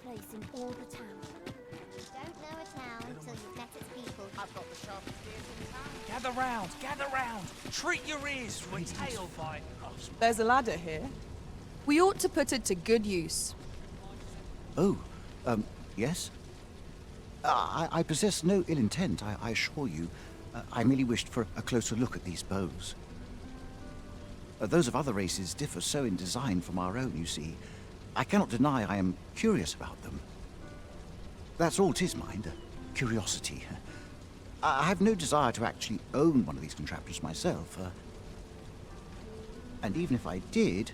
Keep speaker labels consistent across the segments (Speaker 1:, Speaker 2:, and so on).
Speaker 1: place in all the town.
Speaker 2: You don't know a town until you've met its people.
Speaker 3: I've got the sharpest ears in town.
Speaker 4: Gather round. Treat your ears to a tale by...
Speaker 5: There's a ladder here. We ought to put it to good use.
Speaker 6: Oh, yes? I possess no ill intent, I assure you. I merely wished for a closer look at these bows. Those of other races differ so in design from our own, you see. I cannot deny I am curious about them. That's all 'tis, mind, curiosity. I have no desire to actually own one of these contraptions myself. And even if I did,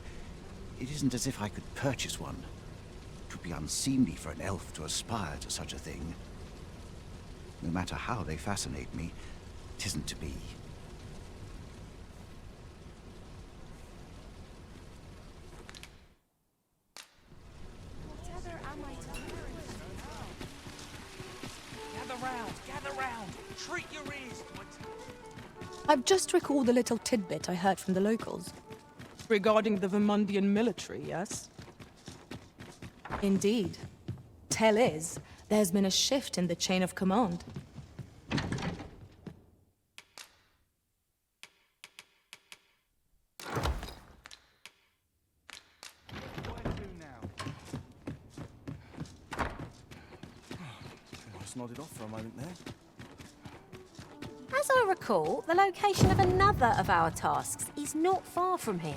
Speaker 6: it isn't as if I could purchase one. It would be unseemly for an elf to aspire to such a thing. No matter how they fascinate me, it isn't to be.
Speaker 1: Whatever am I to hear?
Speaker 4: Gather round. Treat your ears to a tale...
Speaker 5: I've just recalled a little tidbit I heard from the locals. Regarding the Vermundian military, yes? Indeed. Tell is, there's been a shift in the chain of command.
Speaker 7: Just nodded off for a moment there.
Speaker 8: As I recall, the location of another of our tasks is not far from here.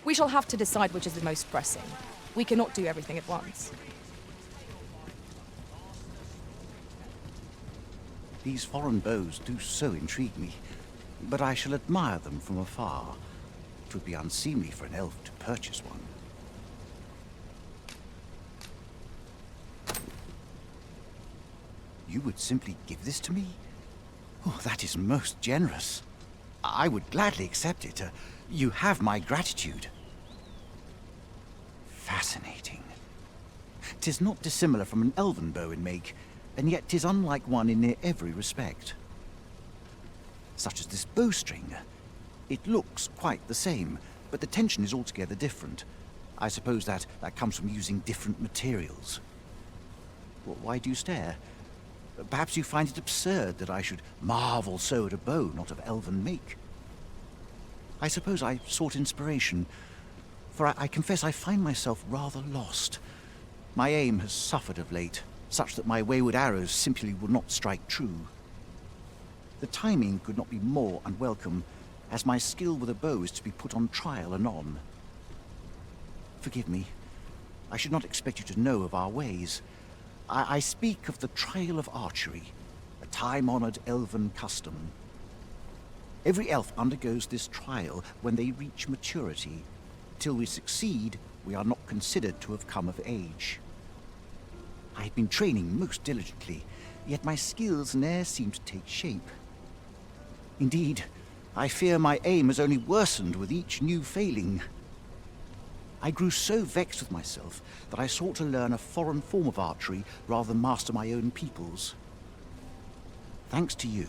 Speaker 5: We shall have to decide which is the most pressing. We cannot do everything at once.
Speaker 6: These foreign bows do so intrigue me, but I shall admire them from afar. It would be unseemly for an elf to purchase one. You would simply give this to me? Oh, that is most generous. I would gladly accept it. You have my gratitude. Fascinating. 'Tis not dissimilar from an elven bow in make, and yet 'tis unlike one in near every respect. Such as this bowstring. It looks quite the same, but the tension is altogether different. I suppose that comes from using different materials. Well, why do you stare? Perhaps you find it absurd that I should marvel so at a bow not of elven make. I suppose I sought inspiration, for I confess I find myself rather lost. My aim has suffered of late, such that my wayward arrows simply will not strike true. The timing could not be more unwelcome, as my skill with a bow is to be put on trial anon. Forgive me. I should not expect you to know of our ways. I speak of the trial of archery, a time-honored elven custom. Every elf undergoes this trial when they reach maturity. Till we succeed, we are not considered to have come of age. I have been training most diligently, yet my skills ne'er seem to take shape. Indeed, I fear my aim has only worsened with each new failing. I grew so vexed with myself that I sought to learn a foreign form of archery rather than master my own people's. Thanks to you,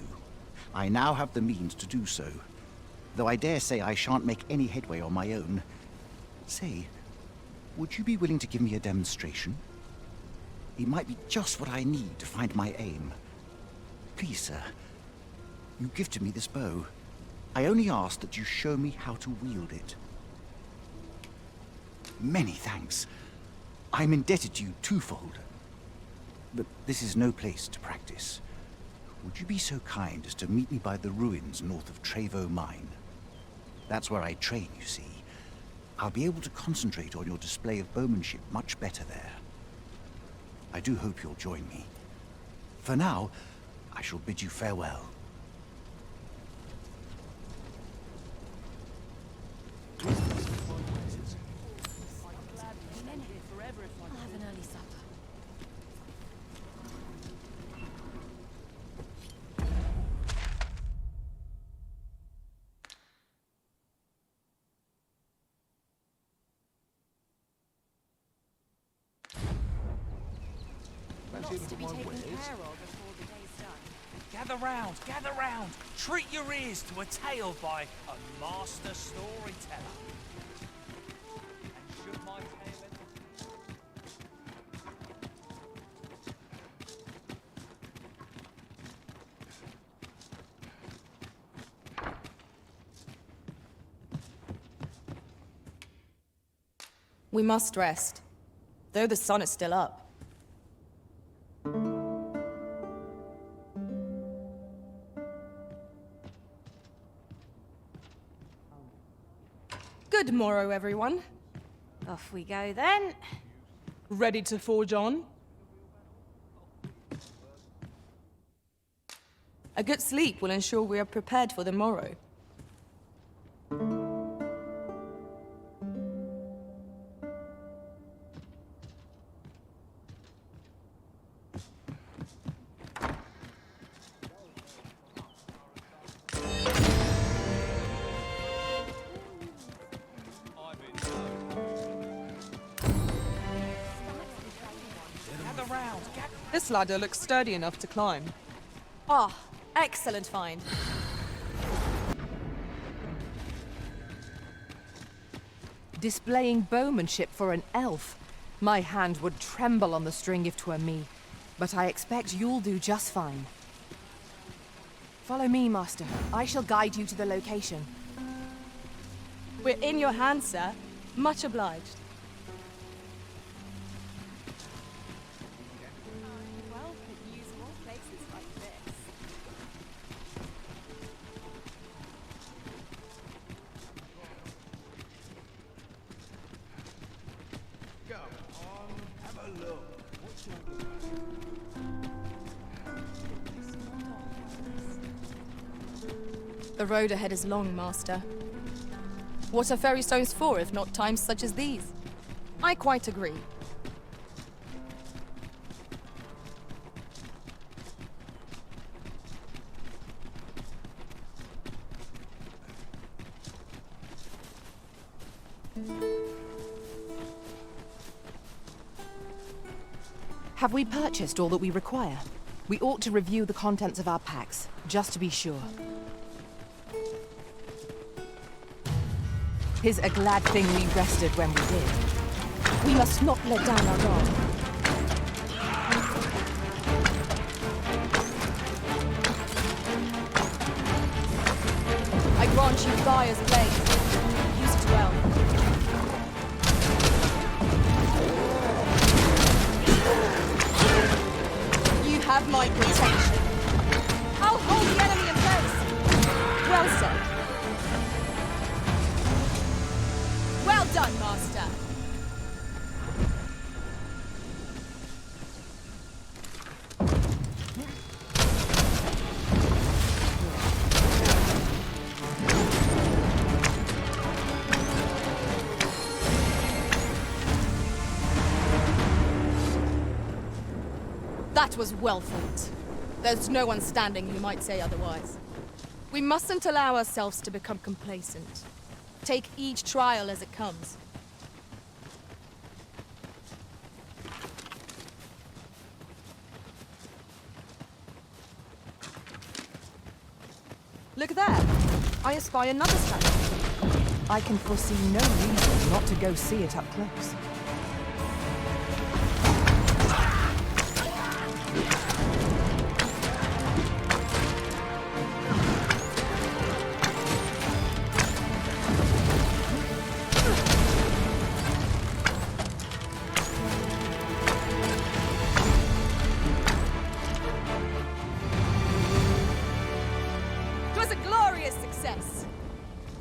Speaker 6: I now have the means to do so, though I dare say I shan't make any headway on my own. Say, would you be willing to give me a demonstration? It might be just what I need to find my aim. Please, sir, you gifted me this bow. I only ask that you show me how to wield it. Many thanks. I'm indebted to you twofold. But this is no place to practice. Would you be so kind as to meet me by the ruins north of Trevo Mine? That's where I train, you see. I'll be able to concentrate on your display of bowmanship much better there. I do hope you'll join me. For now, I shall bid you farewell.
Speaker 1: I'll have an early supper. Lots to be taken care of before the day's done.
Speaker 4: Gather round. Treat your ears to a tale by a master storyteller. And should my tale end...
Speaker 5: We must rest, though the sun is still up. Good morrow, everyone.
Speaker 8: Off we go then.
Speaker 5: Ready to forge on? A good sleep will ensure we are prepared for the morrow.
Speaker 1: Gather round.
Speaker 5: This ladder looks sturdy enough to climb.
Speaker 8: Ah, excellent find.
Speaker 7: Displaying bowmanship for an elf. My hand would tremble on the string if 'twere me, but I expect you'll do just fine. Follow me, Master. I shall guide you to the location.
Speaker 5: We're in your hands, sir. Much obliged.
Speaker 3: Well, could use more places like this.
Speaker 5: The road ahead is long, Master. What are fairy stones for, if not times such as these? I quite agree.
Speaker 7: Have we purchased all that we require? We ought to review the contents of our packs, just to be sure. 'Tis a glad thing we rested when we did.
Speaker 5: We must not let down our guard. I grant you fire's blade. Use it well. You have my protection. I'll hold the enemy in place. Well said. Well done, Master. That was well fought. There's no one standing who might say otherwise. We mustn't allow ourselves to become complacent. Take each trial as it comes. Look there! I espy another statue.
Speaker 7: I can foresee no reason not to go see it up close.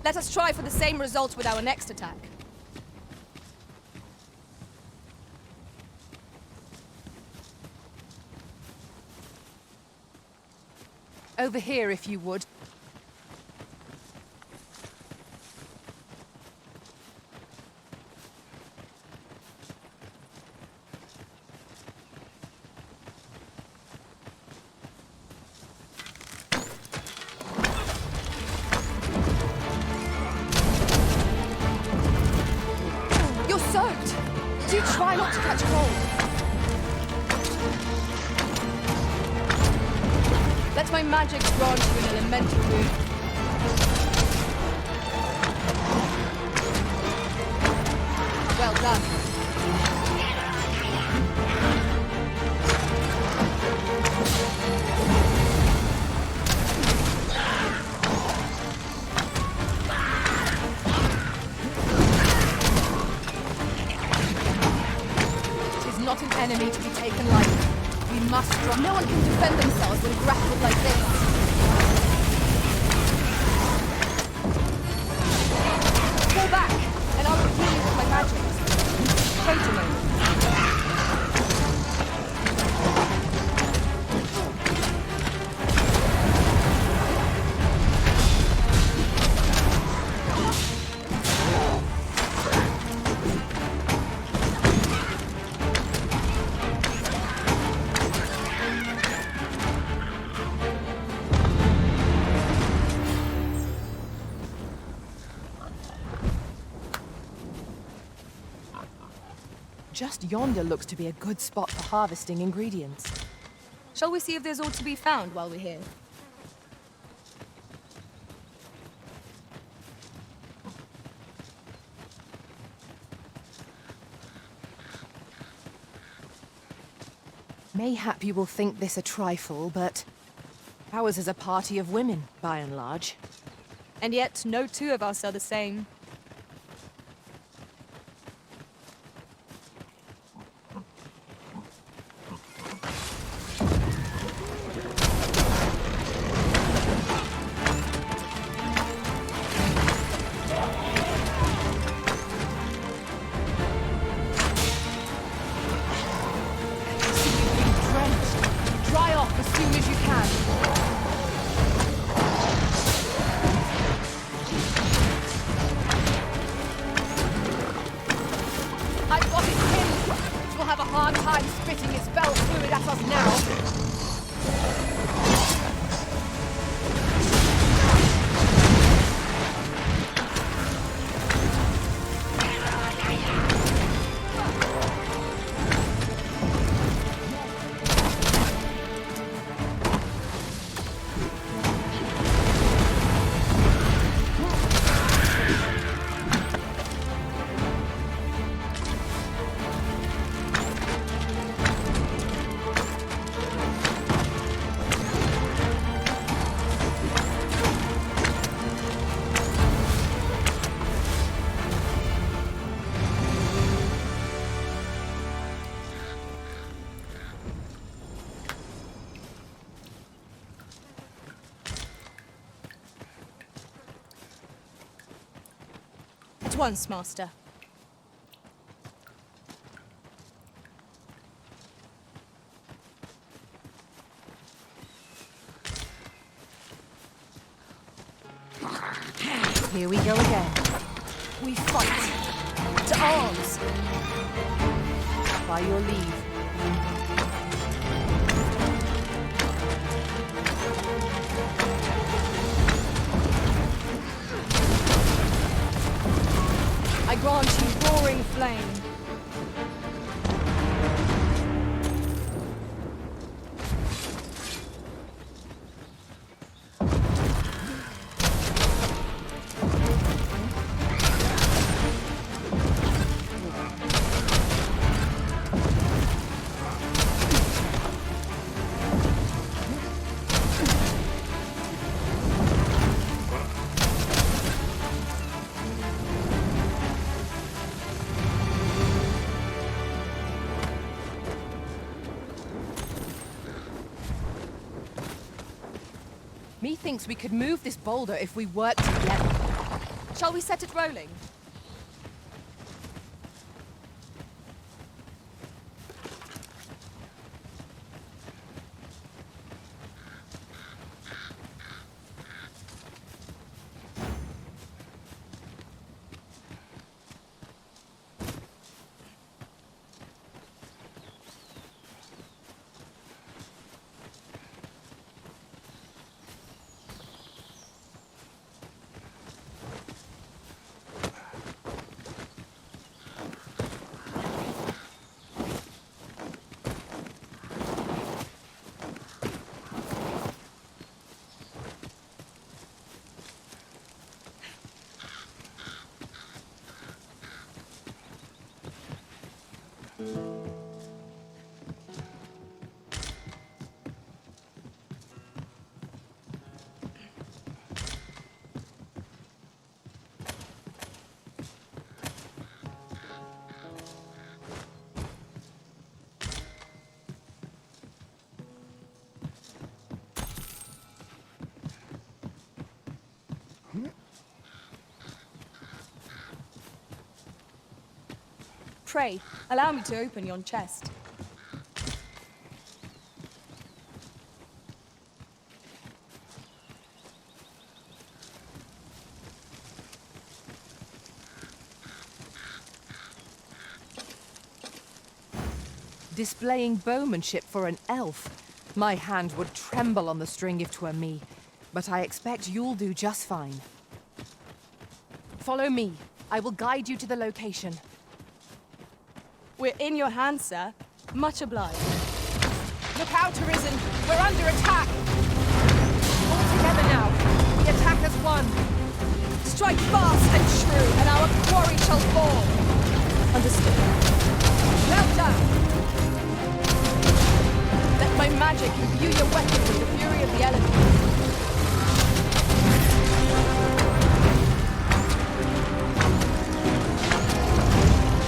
Speaker 5: Let us try for the same result with our next attack.
Speaker 7: Over here, if you would.
Speaker 5: Do try not to catch cold. Let my magic grant you an elemental wound. Well done. strong. No one can defend themselves when grappled like this. Fall back, and I'll heal you with my magic. Wait a moment.
Speaker 7: Just yonder looks to be a good spot for harvesting ingredients.
Speaker 5: Shall we see if there's aught to be found while we're here?
Speaker 7: Mayhap you will think this a trifle, but ours is a party of women, by and large.
Speaker 5: And yet, no two of us are the same.
Speaker 7: Dry off as soon as you can.
Speaker 5: I've got it pinned! We'll have a hard time spitting its bell fluid at us now. At once, Master.
Speaker 7: Here we go again.
Speaker 5: We fight. To arms!
Speaker 7: By your leave.
Speaker 5: I grant you roaring flame.
Speaker 7: Methinks we could move this boulder if we work together.
Speaker 5: Shall we set it rolling? Pray, allow me to open yon chest.
Speaker 7: Displaying bowmanship for an elf. My hand would tremble on the string if 'twere me, but I expect you'll do just fine. Follow me. I will guide you to the location.
Speaker 5: We're in your hands, sir. Much obliged.
Speaker 7: Look out, Arisen! We're under attack! All together now. We attack as one.
Speaker 5: Strike fast and true, and our quarry shall fall. Understood.
Speaker 7: Well done!
Speaker 5: Let my magic imbue your weapons with the fury of the elements.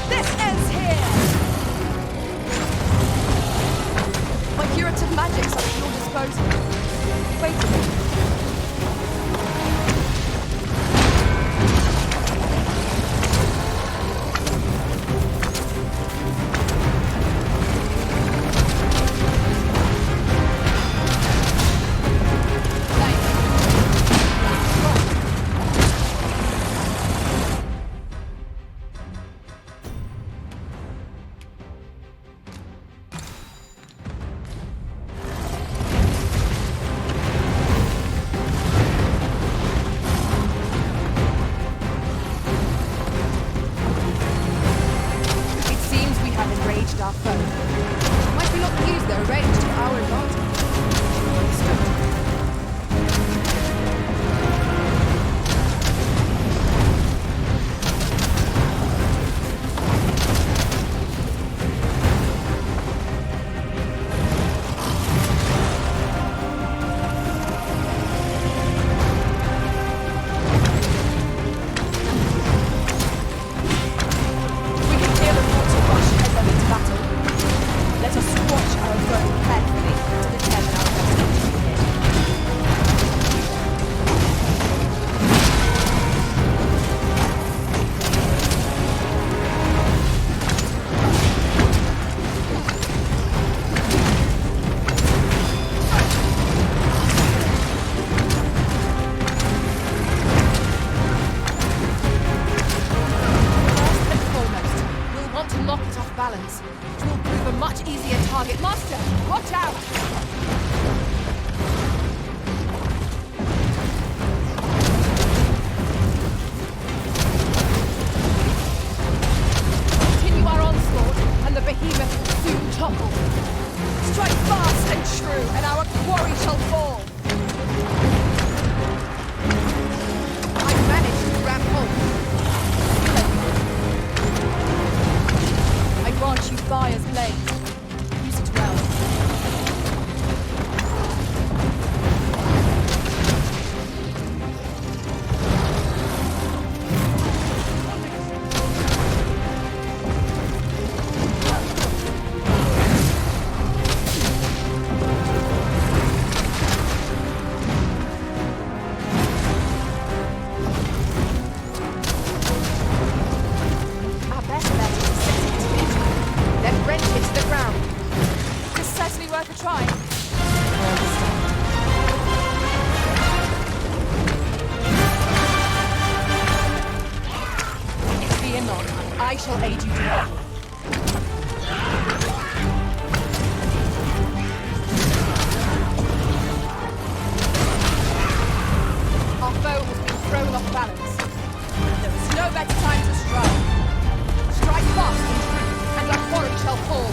Speaker 5: This ends here! My curative magics are at your disposal. Wait a minute.
Speaker 7: Our foe. Might we not use their range to our advantage? Balance. It will prove a much easier target. Master, watch out! Continue our onslaught, and the behemoth will soon topple. Strike fast and true, and our quarry shall fall. I've managed to grab hold. Grant you fire's blade. Use it well. Our best bet is to set it to it. Then wrench it to the ground.
Speaker 5: It's certainly worth a try.
Speaker 7: Fear not, I shall aid you directly. Our foe has been thrown off balance. There is no better time to strike. Strike fast and true, and our quarry shall fall.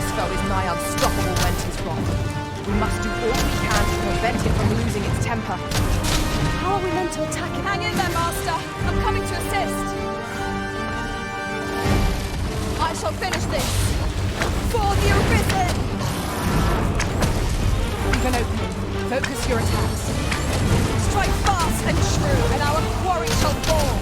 Speaker 7: This foe is nigh unstoppable when 'tis wrong. We must do all we can to prevent it from losing its temper.
Speaker 5: How are we meant to attack it? Hang in there, Master. I'm coming to assist. I shall finish this. For the Arisen!
Speaker 7: Leave an opening. Focus your attacks.
Speaker 5: Strike fast and true, and our quarry shall fall.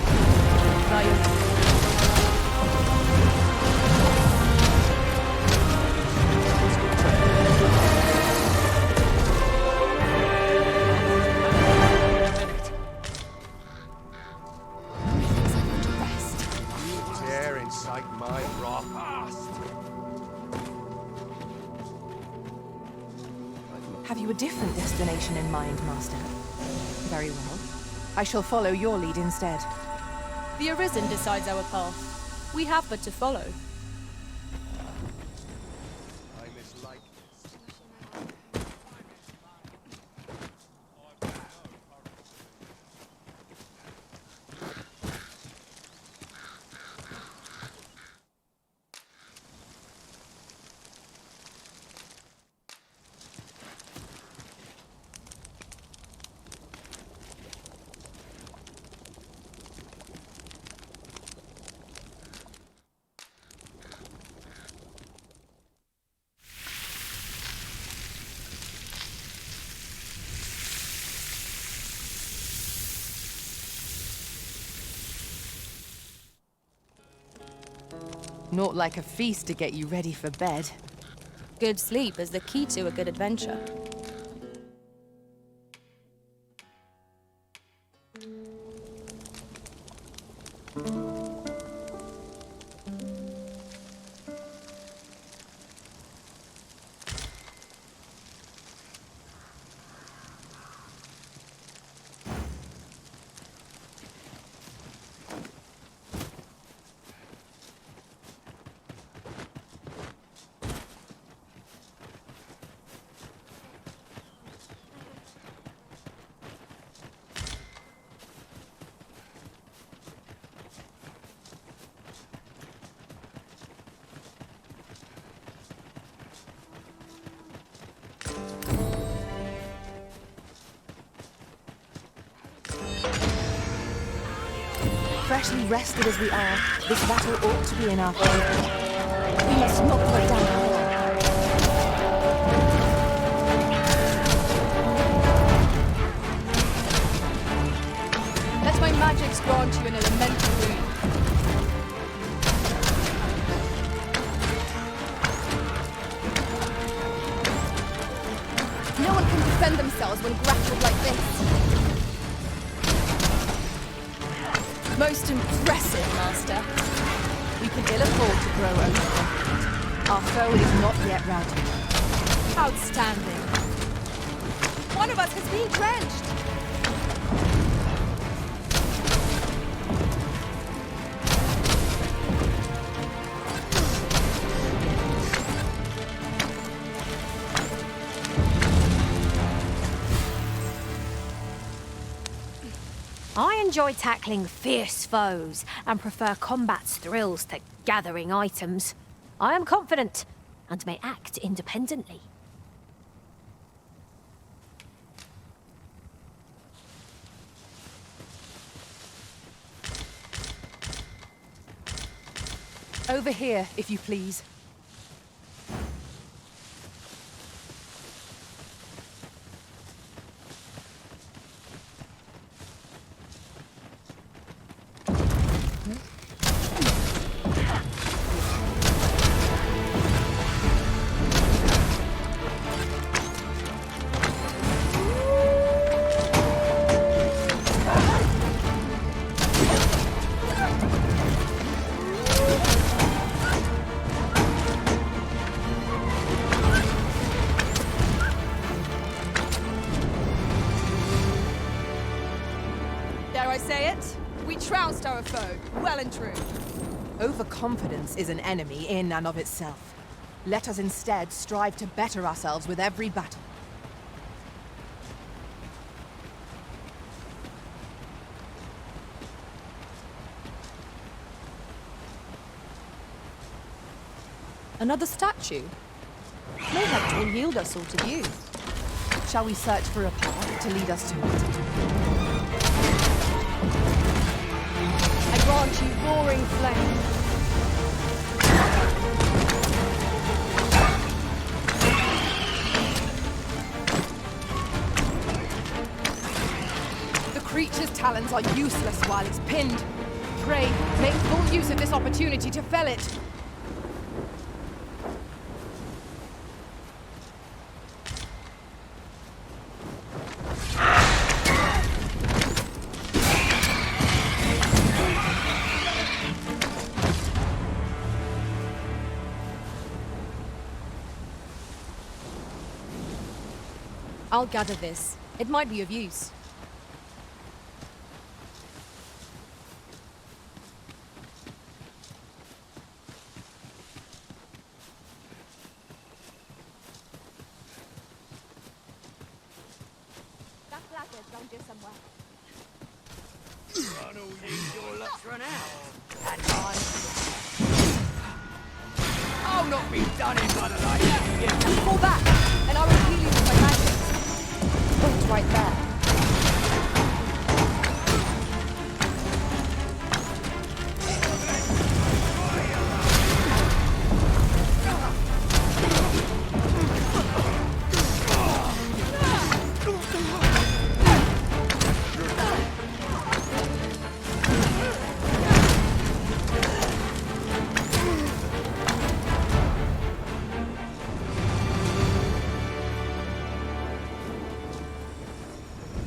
Speaker 9: Dare incite my wrath.
Speaker 7: Have you a different destination in mind, Master? Very well. I shall follow your lead instead.
Speaker 5: The Arisen decides our path. We have but to follow.
Speaker 9: I mislike this.
Speaker 7: Not like a feast to get you ready for bed.
Speaker 5: Good sleep is the key to a good adventure.
Speaker 7: Freshly rested as we are, this battle ought to be in our favor. We must not put down our work.
Speaker 5: Let my magics grant you an elemental boon. No one can defend themselves when grappled like this. Most impressive, Master.
Speaker 7: We can ill afford to grow overconfident. Our foe is not yet routed.
Speaker 5: Outstanding. One of us has been drenched.
Speaker 8: I enjoy tackling fierce foes and prefer combat's thrills to gathering items. I am confident and may act independently.
Speaker 7: Over here, if you please.
Speaker 5: Dare I say it? We trounced our foe, well and true.
Speaker 7: Overconfidence is an enemy in and of itself. Let us instead strive to better ourselves with every battle.
Speaker 5: Another statue? Mayhap 'twill yield us all to view.
Speaker 7: Shall we search for a path to lead us to it?
Speaker 5: I grant you roaring flame.
Speaker 7: The creature's talons are useless while it's pinned. Pray, make full use of this opportunity to fell it.
Speaker 5: I'll gather this. It might be of use.
Speaker 8: That ladder's gone just somewhere.
Speaker 1: Your luck's run out.
Speaker 7: I'll not be done in by the light.
Speaker 5: Fall back, and I will heal you with my magic. Point right there.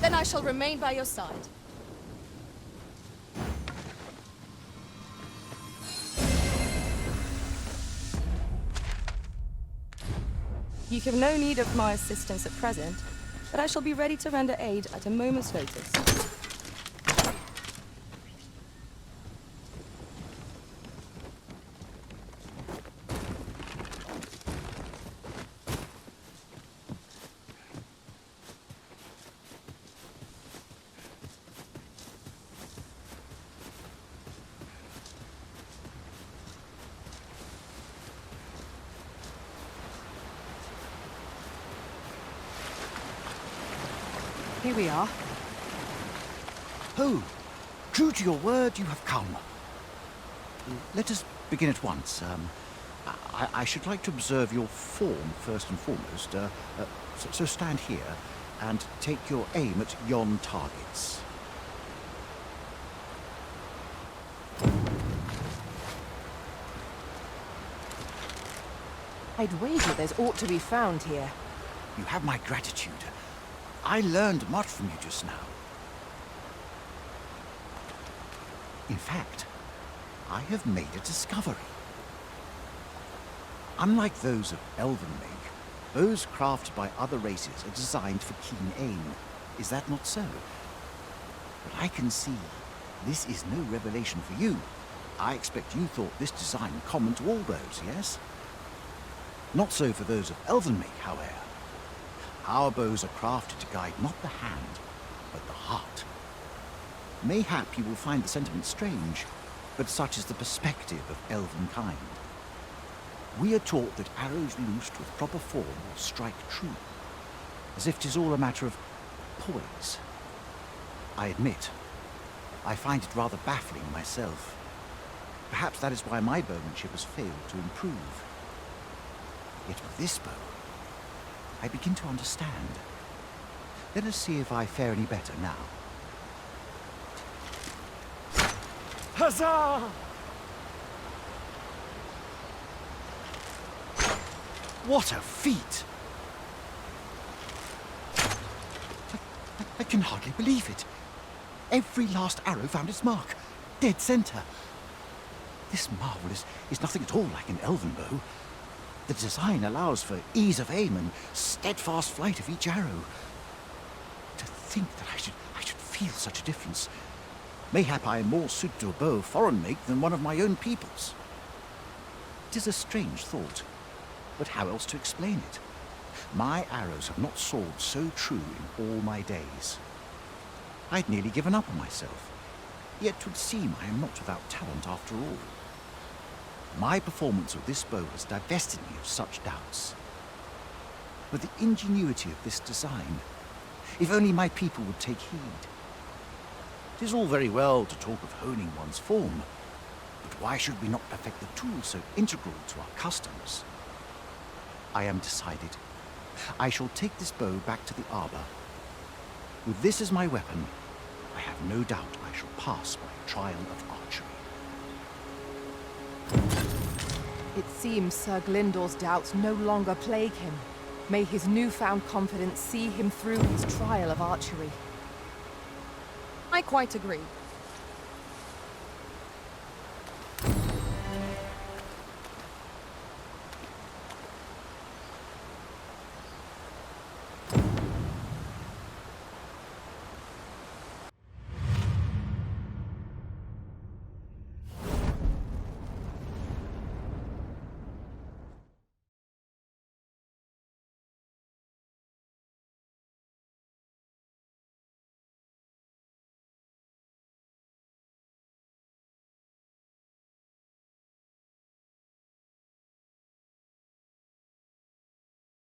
Speaker 5: Then I shall remain by your side. You have no need of my assistance at present, but I shall be ready to render aid at a moment's notice.
Speaker 7: Here we are.
Speaker 6: Oh, true to your word, you have come. Let us begin at once. I should like to observe your form first and foremost. So stand here and take your aim at yon targets.
Speaker 7: I'd wager there's aught to be found here.
Speaker 6: You have my gratitude. I learned much from you just now. In fact, I have made a discovery. Unlike those of elven make, bows crafted by other races are designed for keen aim. Is that not so? But I can see this is no revelation for you. I expect you thought this design common to all bows, yes? Not so for those of elven make, however. Our bows are crafted to guide not the hand, but the heart. Mayhap you will find the sentiment strange, but such is the perspective of elven kind. We are taught that arrows loosed with proper form will strike true, as if 'tis all a matter of poise. I admit, I find it rather baffling myself. Perhaps that is why my bowmanship has failed to improve. Yet with this bow, I begin to understand. Let us see if I fare any better now.
Speaker 1: Huzzah!
Speaker 6: What a feat! I can hardly believe it. Every last arrow found its mark. Dead center. This marvel is nothing at all like an elven bow. The design allows for ease of aim and steadfast flight of each arrow. To think that I should feel such a difference. Mayhap I am more suited to a bow of foreign make than one of my own people's. It is a strange thought, but how else to explain it? My arrows have not soared so true in all my days. I'd nearly given up on myself, yet 'twould seem I am not without talent after all. My performance with this bow has divested me of such doubts. but the ingenuity of this design. If only my people would take heed. It is all very well to talk of honing one's form, but why should we not perfect the tool so integral to our customs? I am decided. I shall take this bow back to the arbor. With this as my weapon, I have no doubt I shall pass my trial of archery.
Speaker 7: It seems Sir Glyndor's doubts no longer plague him. May his newfound confidence see him through his trial of archery.
Speaker 5: I quite agree.